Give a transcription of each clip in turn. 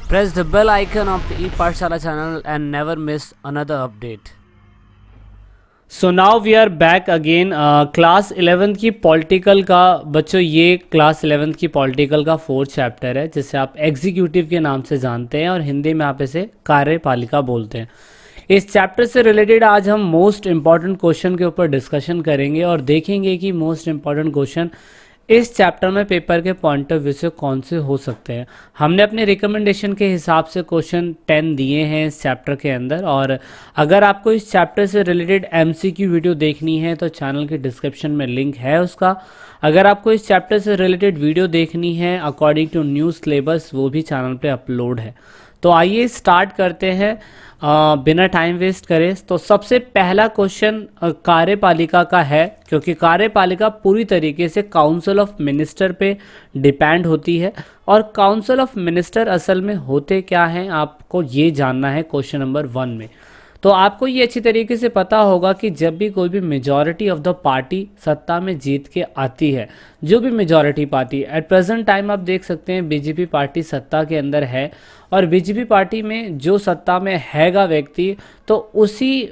Press the bell icon of the ePathshala channel and never miss another update. So now we are back again class 11th की political का बच्चों, ये class 11th की political का 4th chapter है जिसे आप एग्जीक्यूटिव के नाम से जानते हैं और हिंदी में आप इसे कार्यपालिका बोलते हैं। इस चैप्टर से रिलेटेड आज हम मोस्ट इम्पॉर्टेंट क्वेश्चन के ऊपर डिस्कशन करेंगे और देखेंगे कि मोस्ट इम्पॉर्टेंट क्वेश्चन इस चैप्टर में पेपर के पॉइंट ऑफ व्यू से कौन से हो सकते हैं। हमने अपने रिकमेंडेशन के हिसाब से क्वेश्चन 10 दिए हैं इस चैप्टर के अंदर, और अगर आपको इस चैप्टर से रिलेटेड एमसीक्यू वीडियो देखनी है तो चैनल के डिस्क्रिप्शन में लिंक है उसका। अगर आपको इस चैप्टर से रिलेटेड वीडियो देखनी है अकॉर्डिंग टू न्यू सिलेबस, वो भी चैनल पे अपलोड है। तो आइए स्टार्ट करते हैं बिना टाइम वेस्ट करे। तो सबसे पहला क्वेश्चन कार्यपालिका का है, क्योंकि कार्यपालिका पूरी तरीके से काउंसिल ऑफ मिनिस्टर पे डिपेंड होती है। और काउंसिल ऑफ मिनिस्टर असल में होते क्या हैं आपको ये जानना है क्वेश्चन नंबर 1 में। तो आपको ये अच्छी तरीके से पता होगा कि जब भी कोई भी मेजॉरिटी ऑफ द पार्टी सत्ता में जीत के आती है, जो भी majority party at present time आप देख सकते हैं बीजेपी पार्टी सत्ता के अंदर है, और बीजेपी पार्टी में जो सत्ता में हैगा व्यक्ति, तो उसी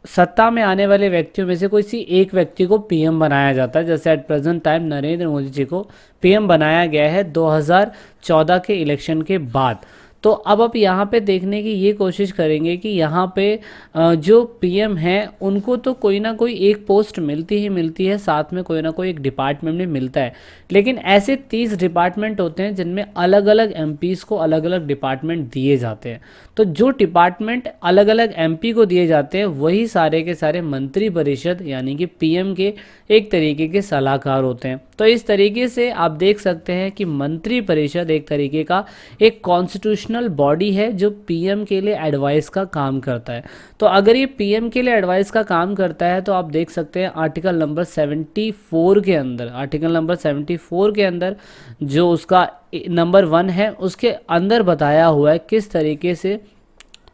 सत्ता में आने वाले व्यक्तियों में से कोई सी एक व्यक्ति को पीएम बनाया जाता है। जैसे at present time Narendra Modi ji को पीएम बनाया गया है 2014 के इलेक्शन के बाद। तो अब आप यहाँ पे देखने की ये कोशिश करेंगे कि यहाँ पे जो पीएम हैं उनको तो कोई ना कोई एक पोस्ट मिलती ही मिलती है, साथ में कोई ना कोई एक डिपार्टमेंट भी मिलता है। लेकिन ऐसे 30 डिपार्टमेंट होते हैं जिनमें अलग अलग एमपीज को अलग अलग डिपार्टमेंट दिए जाते हैं। तो जो डिपार्टमेंट अलग अलग एमपी को दिए जाते हैं वही सारे के सारे मंत्री परिषद यानी कि पीएम के एक तरीके के सलाहकार होते हैं। तो इस तरीके से आप देख सकते हैं कि मंत्री परिषद एक तरीके का एक कॉन्स्टिट्यूशनल बॉडी है जो पीएम के लिए एडवाइस का काम करता है। तो अगर ये पीएम के लिए एडवाइस का काम करता है तो आप देख सकते हैं आर्टिकल नंबर 74 के अंदर, आर्टिकल नंबर 74 के अंदर जो उसका नंबर 1 है उसके अंदर बताया हुआ है किस तरीके से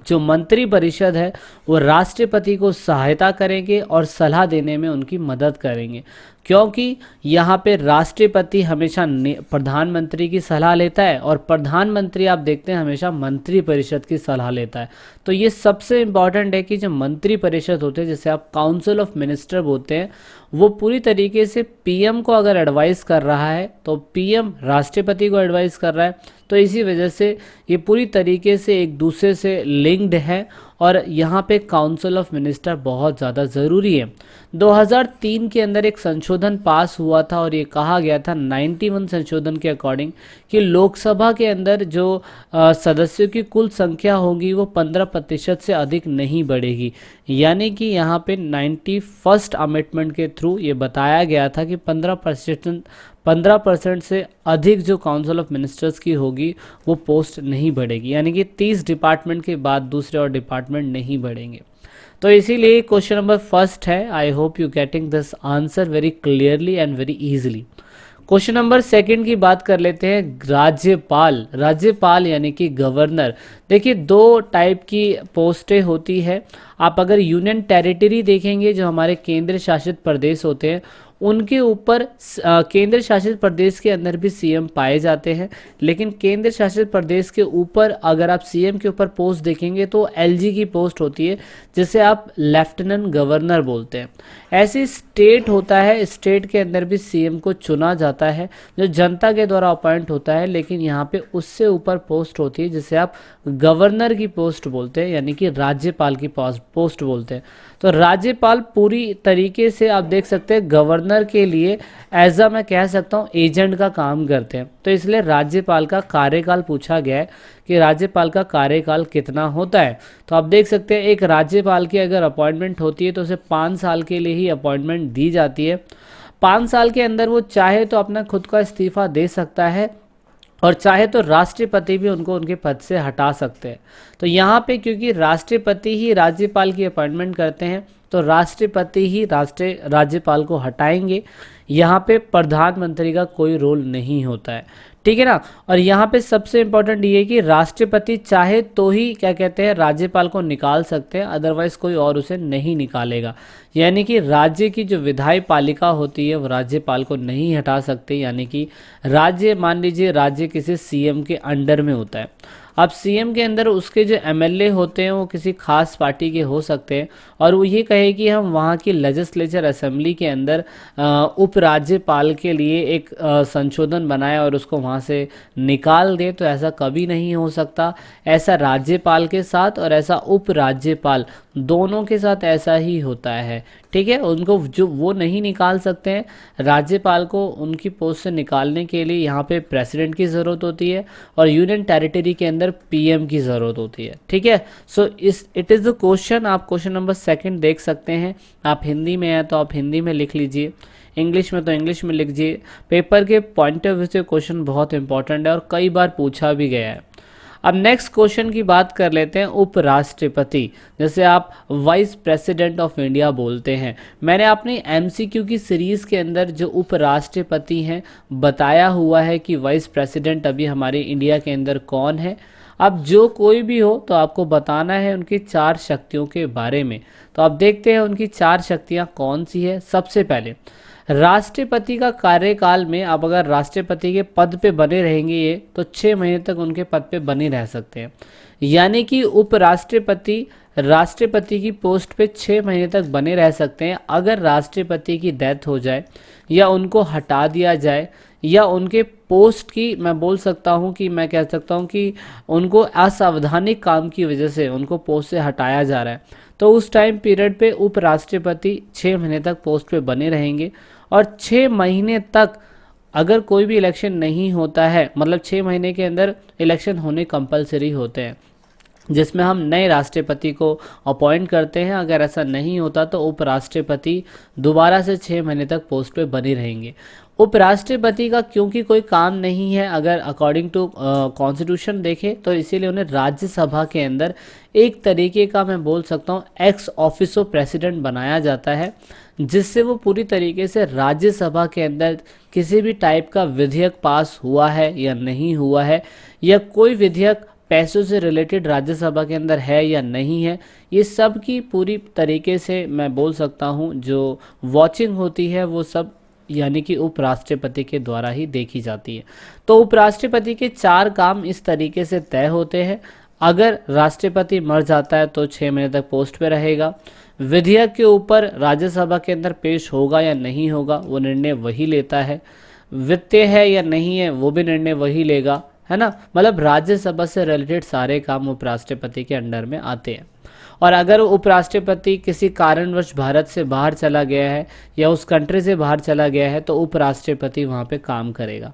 जो मंत्री परिषद है वो राष्ट्रपति को सहायता करेंगे और सलाह देने में उनकी मदद करेंगे। क्योंकि यहाँ पे राष्ट्रपति हमेशा प्रधानमंत्री की सलाह लेता है और प्रधानमंत्री आप देखते हैं हमेशा मंत्री परिषद की सलाह लेता है। तो ये सबसे इम्पॉर्टेंट है कि जो मंत्री परिषद होते हैं जिसे आप काउंसिल ऑफ मिनिस्टर बोलते हैं, वो पूरी तरीके से पीएम को अगर एडवाइस कर रहा है तो पीएम राष्ट्रपति को एडवाइस कर रहा है। तो इसी वजह से ये पूरी तरीके से एक दूसरे से लिंक्ड है और यहाँ पे काउंसिल ऑफ मिनिस्टर बहुत ज़्यादा ज़रूरी है। 2003 के अंदर एक संशोधन पास हुआ था और ये कहा गया था 91 संशोधन के अकॉर्डिंग कि लोकसभा के अंदर जो सदस्यों की कुल संख्या होगी वो 15% से अधिक नहीं बढ़ेगी। यानी कि यहाँ पे 91st अमेंडमेंट के थ्रू ये बताया गया था कि 15% से अधिक जो काउंसिल ऑफ मिनिस्टर्स की होगी वो पोस्ट नहीं बढ़ेगी, यानी कि 30 डिपार्टमेंट के बाद दूसरे और डिपार्टमेंट नहीं बढ़ेंगे। तो इसीलिए क्वेश्चन नंबर 1 है। I hope you getting this answer very clearly and very easily. Question number 2 की बात कर लेते हैं। राज्यपाल, राज्यपाल यानी कि गवर्नर। देखिए 2 टाइप की पोस्टें होती है। आप अगर यूनियन टेरिटरी देखेंगे, जो हमारे केंद्र शासित प्रदेश होते हैं उनके ऊपर केंद्र शासित प्रदेश के अंदर भी सीएम पाए जाते हैं, लेकिन केंद्र शासित प्रदेश के ऊपर अगर आप सीएम के ऊपर पोस्ट देखेंगे तो एलजी की पोस्ट होती है जिसे आप लेफ्टिनेंट गवर्नर बोलते हैं। ऐसी स्टेट होता है, स्टेट के अंदर भी सीएम को चुना जाता है जो जनता के द्वारा अपॉइंट होता है, लेकिन यहाँ पे उससे ऊपर पोस्ट होती है जिसे आप गवर्नर की पोस्ट बोलते हैं, यानी कि राज्यपाल की पोस्ट बोलते हैं। तो राज्यपाल पूरी तरीके से आप देख सकते हैं गवर्नर के लिए एज मैं कह सकता हूँ एजेंट का काम करते हैं। तो इसलिए राज्यपाल का कार्यकाल पूछा गया है कि राज्यपाल का कार्यकाल कितना होता है। तो आप देख सकते हैं एक राज्यपाल की अगर अपॉइंटमेंट होती है तो उसे 5 साल के लिए ही अपॉइंटमेंट दी जाती है। 5 साल के अंदर वो चाहे तो अपना खुद का इस्तीफा दे सकता है और चाहे तो राष्ट्रपति भी उनको उनके पद से हटा सकते हैं। तो यहाँ पे क्योंकि राष्ट्रपति ही राज्यपाल की अपॉइंटमेंट करते हैं तो राष्ट्रपति ही राज्यपाल को हटाएंगे। यहाँ पे प्रधानमंत्री का कोई रोल नहीं होता है। ठीक है ना। और यहाँ पे सबसे इम्पोर्टेंट ये है कि राष्ट्रपति चाहे तो ही क्या कहते हैं राज्यपाल को निकाल सकते हैं, अदरवाइज कोई और उसे नहीं निकालेगा। यानी कि राज्य की जो विधायी पालिका होती है वो राज्यपाल को नहीं हटा सकती। यानी कि राज्य, मान लीजिए राज्य किसी सीएम के अंडर में होता है, अब सीएम के अंदर उसके जो एमएलए होते हैं वो किसी खास पार्टी के हो सकते हैं, और वो ये कहे कि हम वहाँ की लेजिस्लेचर असेंबली के अंदर उपराज्यपाल के लिए एक संशोधन बनाए और उसको वहाँ से निकाल दें, तो ऐसा कभी नहीं हो सकता। ऐसा राज्यपाल के साथ और ऐसा उपराज्यपाल दोनों के साथ ऐसा ही होता है। ठीक है, उनको जो वो नहीं निकाल सकते हैं, राज्यपाल को उनकी पोस्ट से निकालने के लिए यहाँ पे प्रेसिडेंट की ज़रूरत होती है और यूनियन टेरिटरी के अंदर पीएम की ज़रूरत होती है। ठीक है, so it is the question. आप क्वेश्चन नंबर 2 देख सकते हैं। आप हिंदी में हैं तो आप हिंदी में लिख लीजिए, इंग्लिश में तो इंग्लिश में लीजिए। पेपर के पॉइंट ऑफ व्यू से क्वेश्चन बहुत इंपॉर्टेंट है और कई बार पूछा भी गया है। अब नेक्स्ट क्वेश्चन की बात कर लेते हैं, उपराष्ट्रपति, जैसे आप वाइस प्रेसिडेंट ऑफ इंडिया बोलते हैं। मैंने अपनी एमसीक्यू की सीरीज़ के अंदर जो उपराष्ट्रपति हैं बताया हुआ है कि वाइस प्रेसिडेंट अभी हमारे इंडिया के अंदर कौन है। अब जो कोई भी हो तो आपको बताना है उनकी 4 शक्तियों के बारे में। तो आप देखते हैं उनकी 4 शक्तियाँ कौन सी है। सबसे पहले राष्ट्रपति का कार्यकाल में, अब अगर राष्ट्रपति के पद पे बने रहेंगे ये, तो 6 महीने तक उनके पद पे बने रह सकते हैं। यानी कि उपराष्ट्रपति राष्ट्रपति की पोस्ट पे 6 महीने तक बने रह सकते हैं। अगर राष्ट्रपति की डेथ हो जाए या उनको हटा दिया जाए या उनके पोस्ट की, मैं बोल सकता हूँ कि मैं कह सकता हूँ कि उनको असावधानिक काम की वजह से उनको पोस्ट से हटाया जा रहा है, तो उस टाइम पीरियड पे उपराष्ट्रपति 6 महीने तक पोस्ट पे बने रहेंगे। और 6 महीने तक अगर कोई भी इलेक्शन नहीं होता है, मतलब 6 महीने के अंदर इलेक्शन होने कंपलसरी होते हैं जिसमें हम नए राष्ट्रपति को अपॉइंट करते हैं। अगर ऐसा नहीं होता तो उपराष्ट्रपति दोबारा से 6 महीने तक पोस्ट पे बने रहेंगे। उपराष्ट्रपति का क्योंकि कोई काम नहीं है, अगर अकॉर्डिंग टू कॉन्स्टिट्यूशन देखें, तो इसीलिए उन्हें राज्यसभा के अंदर एक तरीके का, मैं बोल सकता हूँ, एक्स ऑफिसो प्रेसिडेंट बनाया जाता है, जिससे वो पूरी तरीके से राज्यसभा के अंदर किसी भी टाइप का विधेयक पास हुआ है या नहीं हुआ है, या कोई विधेयक पैसों से रिलेटेड राज्यसभा के अंदर है या नहीं है, ये सब की पूरी तरीके से मैं बोल सकता हूँ जो वॉचिंग होती है वो सब यानी कि उपराष्ट्रपति के द्वारा ही देखी जाती है। तो उपराष्ट्रपति के 4 काम इस तरीके से तय होते हैं। अगर राष्ट्रपति मर जाता है तो 6 महीने तक पोस्ट पे रहेगा। विधेयक के ऊपर राज्यसभा के अंदर पेश होगा या नहीं होगा वो निर्णय वही लेता है। वित्तीय है या नहीं है वो भी निर्णय वही लेगा, है ना। मतलब राज्यसभा से रिलेटेड सारे काम उपराष्ट्रपति के अंडर में आते हैं। और अगर उपराष्ट्रपति किसी कारणवश भारत से बाहर चला गया है या उस कंट्री से बाहर चला गया है तो उपराष्ट्रपति वहाँ पे काम करेगा।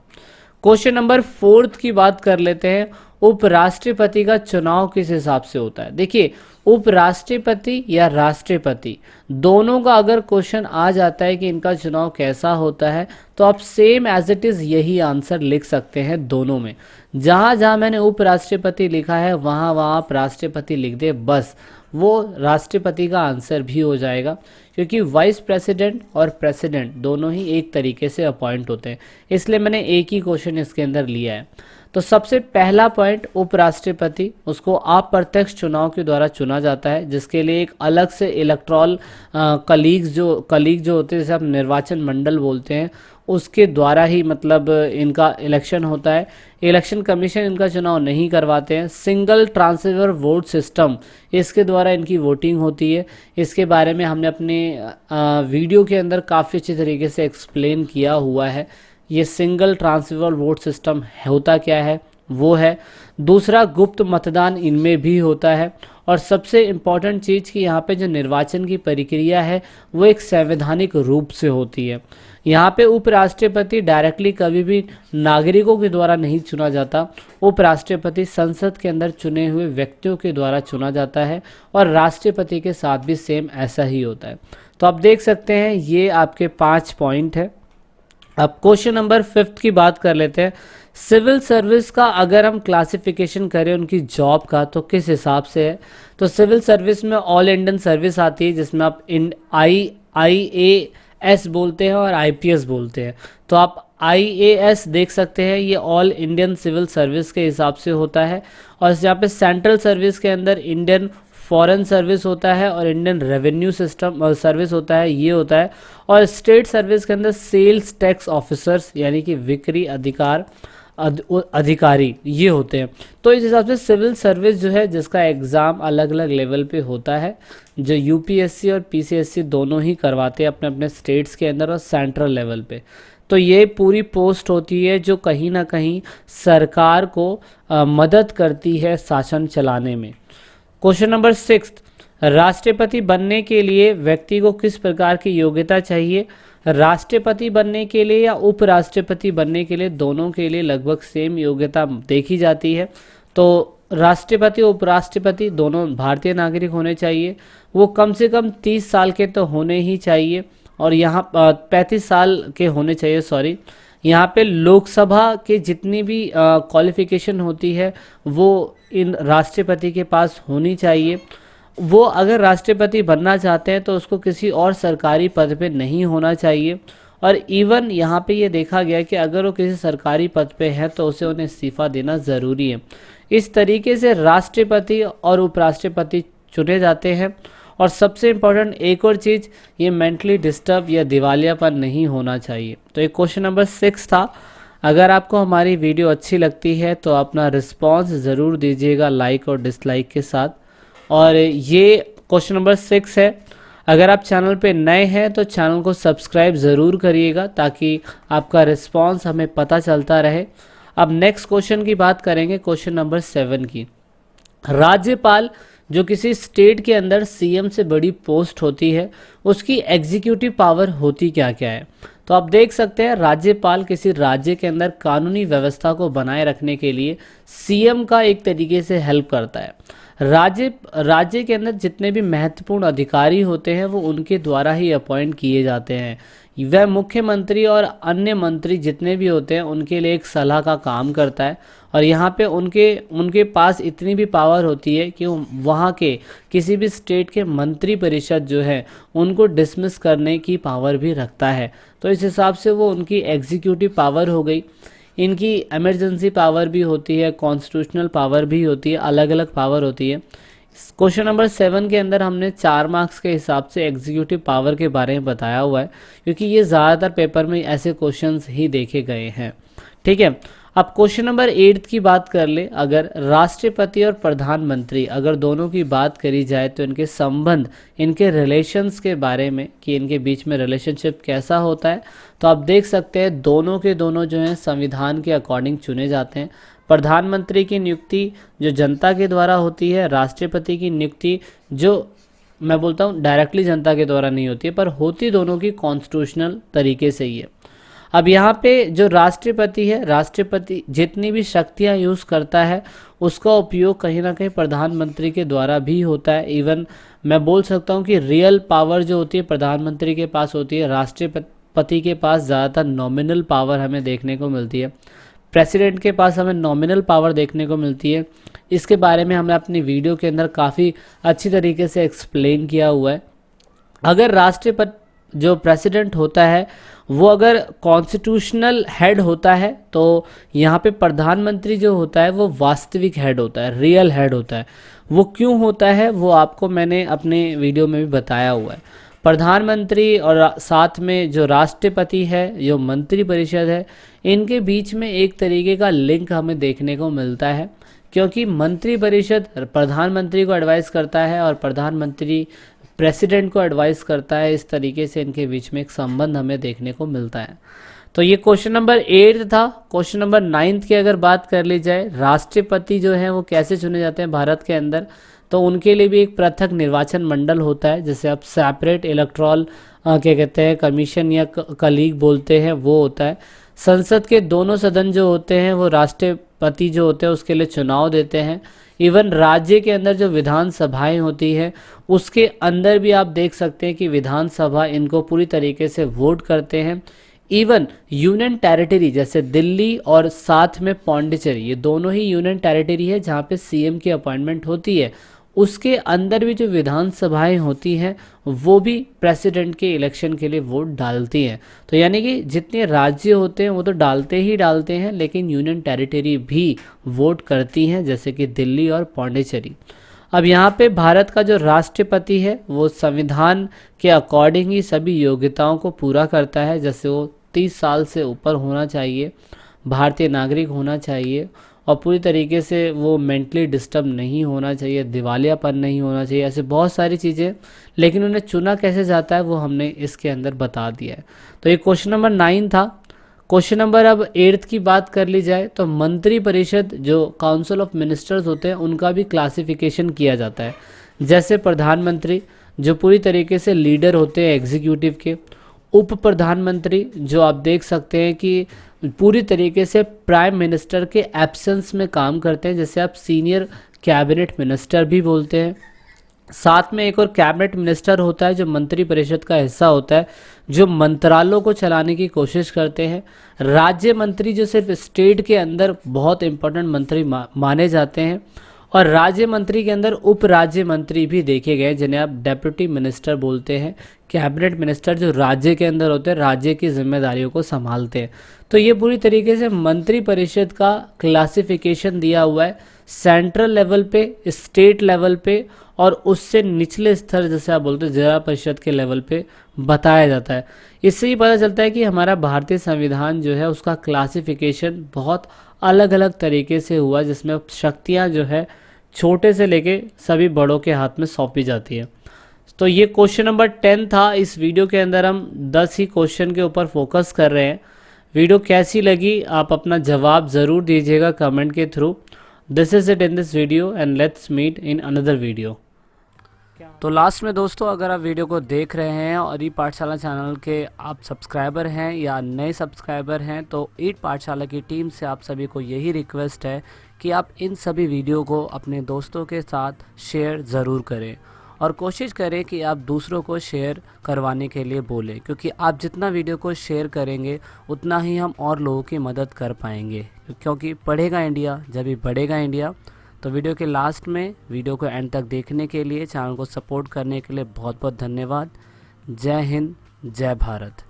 क्वेश्चन नंबर 4 की बात कर लेते हैं, उपराष्ट्रपति का चुनाव किस हिसाब से होता है। देखिए, उपराष्ट्रपति या राष्ट्रपति दोनों का अगर क्वेश्चन आ जाता है कि इनका चुनाव कैसा होता है, तो आप सेम एज इट इज़ यही आंसर लिख सकते हैं दोनों में। जहाँ जहाँ मैंने उपराष्ट्रपति लिखा है वहाँ वहाँ आप राष्ट्रपति लिख दे, बस वो राष्ट्रपति का आंसर भी हो जाएगा, क्योंकि वाइस प्रेसिडेंट और प्रेसिडेंट दोनों ही एक तरीके से अपॉइंट होते हैं, इसलिए मैंने एक ही क्वेश्चन इसके अंदर लिया है। तो सबसे पहला पॉइंट, उपराष्ट्रपति, उसको अप्रत्यक्ष चुनाव के द्वारा चुना जाता है, जिसके लिए एक अलग से इलेक्ट्रॉल कलीग जो होते हैं, जैसे आप निर्वाचन मंडल बोलते हैं, उसके द्वारा ही मतलब इनका इलेक्शन होता है। इलेक्शन कमीशन इनका चुनाव नहीं करवाते हैं। सिंगल ट्रांसफर वोट सिस्टम, इसके द्वारा इनकी वोटिंग होती है। इसके बारे में हमने अपने वीडियो के अंदर काफ़ी अच्छे तरीके से एक्सप्लेन किया हुआ है। ये सिंगल ट्रांसफर वोट सिस्टम होता क्या है वो है। दूसरा, गुप्त मतदान इनमें भी होता है। और सबसे इम्पॉर्टेंट चीज़ कि यहाँ पे जो निर्वाचन की प्रक्रिया है वो एक संवैधानिक रूप से होती है। यहाँ पे उपराष्ट्रपति डायरेक्टली कभी भी नागरिकों के द्वारा नहीं चुना जाता। उपराष्ट्रपति संसद के अंदर चुने हुए व्यक्तियों के द्वारा चुना जाता है, और राष्ट्रपति के साथ भी सेम ऐसा ही होता है। तो आप देख सकते हैं ये आपके 5 पॉइंट है। अब क्वेश्चन नंबर 5 की बात कर लेते हैं। सिविल सर्विस का अगर हम क्लासिफिकेशन करें उनकी जॉब का, तो किस हिसाब से है। तो सिविल सर्विस में ऑल इंडियन सर्विस आती है, जिसमें आप एस बोलते हैं और आईपीएस बोलते हैं। तो आप आईएएस देख सकते हैं, ये ऑल इंडियन सिविल सर्विस के हिसाब से होता है। और यहाँ पे सेंट्रल सर्विस के अंदर इंडियन फॉरेन सर्विस होता है और इंडियन रेवेन्यू सिस्टम सर्विस होता है, ये होता है। और स्टेट सर्विस के अंदर सेल्स टैक्स ऑफिसर्स यानी कि बिक्री अधिकारी ये होते हैं। तो इस हिसाब से सिविल सर्विस जो है जिसका एग्ज़ाम अलग अलग लेवल पे होता है, जो यूपीएससी और पीसीएससी दोनों ही करवाते हैं अपने अपने स्टेट्स के अंदर और सेंट्रल लेवल पे। तो ये पूरी पोस्ट होती है जो कहीं ना कहीं सरकार को मदद करती है शासन चलाने में। क्वेश्चन नंबर 6, राष्ट्रपति बनने के लिए व्यक्ति को किस प्रकार की योग्यता चाहिए? राष्ट्रपति बनने के लिए या उपराष्ट्रपति बनने के लिए, दोनों के लिए लगभग सेम योग्यता देखी जाती है। तो राष्ट्रपति और उपराष्ट्रपति दोनों भारतीय नागरिक होने चाहिए, वो कम से कम 30 साल के तो होने ही चाहिए, और यहाँ 35 साल के होने चाहिए, सॉरी। यहाँ पे लोकसभा के जितनी भी क्वालिफिकेशन होती है वो इन राष्ट्रपति के पास होनी चाहिए। वो अगर राष्ट्रपति बनना चाहते हैं तो उसको किसी और सरकारी पद पे नहीं होना चाहिए। और इवन यहाँ पे ये देखा गया कि अगर वो किसी सरकारी पद पे है तो उसे उन्हें इस्तीफा देना ज़रूरी है। इस तरीके से राष्ट्रपति और उपराष्ट्रपति चुने जाते हैं। और सबसे इम्पोर्टेंट एक और चीज़, ये मेंटली डिस्टर्ब या दिवालियापन नहीं होना चाहिए। तो ये क्वेश्चन नंबर 6 था। अगर आपको हमारी वीडियो अच्छी लगती है तो अपना रिस्पॉन्स ज़रूर दीजिएगा लाइक और डिसलाइक के साथ। और ये क्वेश्चन नंबर 6 है। अगर आप चैनल पे नए हैं तो चैनल को सब्सक्राइब ज़रूर करिएगा ताकि आपका रिस्पॉन्स हमें पता चलता रहे। अब नेक्स्ट क्वेश्चन की बात करेंगे, क्वेश्चन नंबर 7 की। राज्यपाल जो किसी स्टेट के अंदर सीएम से बड़ी पोस्ट होती है, उसकी एग्जीक्यूटिव पावर होती क्या क्या है? तो आप देख सकते हैं राज्यपाल किसी राज्य के अंदर कानूनी व्यवस्था को बनाए रखने के लिए सीएम का एक तरीके से हेल्प करता है। राज्य के अंदर जितने भी महत्वपूर्ण अधिकारी होते हैं वो उनके द्वारा ही अपॉइंट किए जाते हैं। वह मुख्यमंत्री और अन्य मंत्री जितने भी होते हैं उनके लिए एक सलाह का काम करता है। और यहाँ पे उनके पास इतनी भी पावर होती है कि वहाँ के किसी भी स्टेट के मंत्री परिषद जो है उनको डिसमिस करने की पावर भी रखता है। तो इस हिसाब से वो उनकी एग्जीक्यूटिव पावर हो गई। इनकी इमरजेंसी पावर भी होती है, कॉन्स्टिट्यूशनल पावर भी होती है, अलग अलग पावर होती है। क्वेश्चन नंबर 7 के अंदर हमने 4 मार्क्स के हिसाब से एग्जीक्यूटिव पावर के बारे में बताया हुआ है, क्योंकि ये ज़्यादातर पेपर में ऐसे क्वेश्चंस ही देखे गए हैं। ठीक है, अब क्वेश्चन नंबर 8 की बात कर ले। अगर राष्ट्रपति और प्रधानमंत्री अगर दोनों की बात करी जाए तो इनके संबंध, इनके रिलेशंस के बारे में कि इनके बीच में रिलेशनशिप कैसा होता है, तो आप देख सकते हैं दोनों के दोनों जो हैं संविधान के अकॉर्डिंग चुने जाते हैं। प्रधानमंत्री की नियुक्ति जो जनता के द्वारा होती है, राष्ट्रपति की नियुक्ति जो मैं बोलता हूँ डायरेक्टली जनता के द्वारा नहीं होती है, पर होती दोनों की कॉन्स्टिट्यूशनल तरीके से ही है। अब यहाँ पे जो राष्ट्रपति है, राष्ट्रपति जितनी भी शक्तियाँ यूज़ करता है उसका उपयोग कहीं ना कहीं प्रधानमंत्री के द्वारा भी होता है। इवन मैं बोल सकता हूँ कि रियल पावर जो होती है प्रधानमंत्री के पास होती है, राष्ट्रपति के पास ज़्यादातर नॉमिनल पावर हमें देखने को मिलती है। प्रेसिडेंट के पास हमें नॉमिनल पावर देखने को मिलती है। इसके बारे में हमने अपनी वीडियो के अंदर काफ़ी अच्छी तरीके से एक्सप्लेन किया हुआ है। अगर राष्ट्रपति जो प्रेसिडेंट होता है वो अगर कॉन्स्टिट्यूशनल हेड होता है तो यहाँ पे प्रधानमंत्री जो होता है वो वास्तविक हेड होता है, रियल हेड होता है। वो क्यों होता है वो आपको मैंने अपने वीडियो में भी बताया हुआ है। प्रधानमंत्री और साथ में जो राष्ट्रपति है, जो मंत्री परिषद है, इनके बीच में एक तरीके का लिंक हमें देखने को मिलता है, क्योंकि मंत्री परिषद प्रधानमंत्री को एडवाइस करता है और प्रधानमंत्री प्रेसिडेंट को एडवाइस करता है। इस तरीके से इनके बीच में एक संबंध हमें देखने को मिलता है। तो ये क्वेश्चन नंबर 8 था। क्वेश्चन नंबर 9 की अगर बात कर ली जाए, राष्ट्रपति जो है वो कैसे चुने जाते हैं भारत के अंदर, तो उनके लिए भी एक पृथक निर्वाचन मंडल होता है, जिसे आप सेपरेट इलेक्टोरल क्या कहते हैं कमीशन या कलीग बोलते हैं, वो होता है। संसद के दोनों सदन जो होते हैं वो राष्ट्रपति जो होते हैं उसके लिए चुनाव देते हैं। इवन राज्य के अंदर जो विधानसभाएं होती है उसके अंदर भी आप देख सकते हैं कि विधानसभा इनको पूरी तरीके से वोट करते हैं। इवन यूनियन टेरिटरी जैसे दिल्ली और साथ में पौंडीचेरी, ये दोनों ही यूनियन टेरिटरी है जहाँ पे सीएम की अपॉइंटमेंट होती है, उसके अंदर भी जो विधानसभाएं होती हैं वो भी प्रेसिडेंट के इलेक्शन के लिए वोट डालती हैं। तो यानी कि जितने राज्य होते हैं वो तो डालते ही डालते हैं, लेकिन यूनियन टेरिटरी भी वोट करती हैं, जैसे कि दिल्ली और पौंडीचेरी। अब यहाँ पे भारत का जो राष्ट्रपति है वो संविधान के अकॉर्डिंग ही सभी योग्यताओं को पूरा करता है, जैसे वो 30 साल से ऊपर होना चाहिए, भारतीय नागरिक होना चाहिए और पूरी तरीके से वो मेंटली डिस्टर्ब नहीं होना चाहिए, दिवालियापन नहीं होना चाहिए, ऐसे बहुत सारी चीज़ें। लेकिन उन्हें चुना कैसे जाता है वो हमने इसके अंदर बता दिया है। तो ये क्वेश्चन नंबर 9 था। क्वेश्चन नंबर अब 8 की बात कर ली जाए तो मंत्री परिषद जो काउंसिल ऑफ मिनिस्टर्स होते हैं उनका भी क्लासिफिकेशन किया जाता है। जैसे प्रधानमंत्री जो पूरी तरीके से लीडर होते हैं एग्जीक्यूटिव के, उप प्रधानमंत्री जो आप देख सकते हैं कि पूरी तरीके से प्राइम मिनिस्टर के एब्सेंस में काम करते हैं, जैसे आप सीनियर कैबिनेट मिनिस्टर भी बोलते हैं। साथ में एक और कैबिनेट मिनिस्टर होता है जो मंत्री परिषद का हिस्सा होता है, जो मंत्रालयों को चलाने की कोशिश करते हैं। राज्य मंत्री जो सिर्फ स्टेट के अंदर बहुत इंपॉर्टेंट मंत्री माने जाते हैं, और राज्य मंत्री के अंदर उप राज्य मंत्री भी देखे गए जिन्हें आप डेप्यूटी मिनिस्टर बोलते हैं। कैबिनेट मिनिस्टर जो राज्य के अंदर होते हैं, राज्य की जिम्मेदारियों को संभालते हैं। तो ये पूरी तरीके से मंत्री परिषद का क्लासिफिकेशन दिया हुआ है सेंट्रल लेवल पे, स्टेट लेवल पे और उससे निचले स्तर जैसे आप बोलते हैं जिला परिषद के लेवल पे बताया जाता है। इससे ही पता चलता है कि हमारा भारतीय संविधान जो है उसका क्लासिफिकेशन बहुत अलग अलग तरीके से हुआ, जिसमें शक्तियाँ जो है छोटे से लेके सभी बड़ों के हाथ में सौंपी जाती है। तो ये क्वेश्चन नंबर 10 था। इस वीडियो के अंदर हम 10 ही क्वेश्चन के ऊपर फोकस कर रहे हैं। वीडियो कैसी लगी आप अपना जवाब ज़रूर दीजिएगा कमेंट के थ्रू। This is it in this video and let's meet in another video. तो लास्ट में दोस्तों, अगर आप वीडियो को देख रहे हैं और ई पाठशाला चैनल के आप सब्सक्राइबर हैं या नए सब्सक्राइबर हैं, तो ई पाठशाला की टीम से आप सभी को यही रिक्वेस्ट है कि आप इन सभी वीडियो को अपने दोस्तों के साथ शेयर ज़रूर करें और कोशिश करें कि आप दूसरों को शेयर करवाने के लिए बोलें, क्योंकि आप जितना वीडियो को शेयर करेंगे उतना ही हम और लोगों की मदद कर पाएंगे, क्योंकि पढ़ेगा इंडिया जब भी बढ़ेगा इंडिया। तो वीडियो के लास्ट में वीडियो को एंड तक देखने के लिए, चैनल को सपोर्ट करने के लिए बहुत बहुत धन्यवाद। जय हिंद, जय भारत।